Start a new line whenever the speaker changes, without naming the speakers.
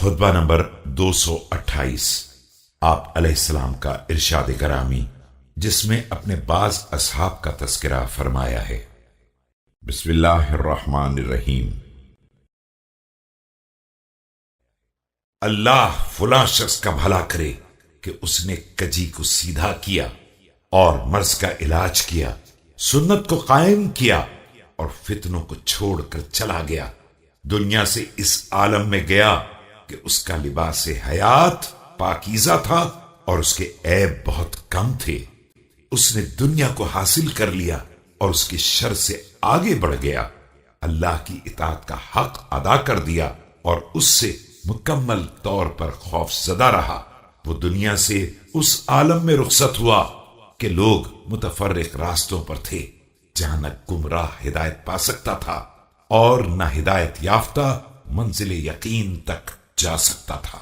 خطبہ نمبر 228 آپ علیہ السلام کا ارشاد گرامی، جس میں اپنے بعض اصحاب کا تذکرہ فرمایا ہے۔ بسم اللہ الرحمن الرحیم۔ اللہ فلاں شخص کا بھلا کرے کہ اس نے کجی کو سیدھا کیا اور مرض کا علاج کیا، سنت کو قائم کیا اور فتنوں کو چھوڑ کر چلا گیا، دنیا سے اس عالم میں گیا کہ اس کا لباس حیات پاکیزہ تھا اور اس کے عیب بہت کم تھے۔ اس نے دنیا کو حاصل کر لیا اور اس کی شر سے آگے بڑھ گیا، اللہ کی اطاعت کا حق ادا کر دیا اور اس سے مکمل طور پر خوف زدہ رہا۔ وہ دنیا سے اس عالم میں رخصت ہوا کہ لوگ متفرق راستوں پر تھے، جہاں نہ گمراہ ہدایت پا سکتا تھا اور نہ ہدایت یافتہ منزل یقین تک جا سکتا تھا۔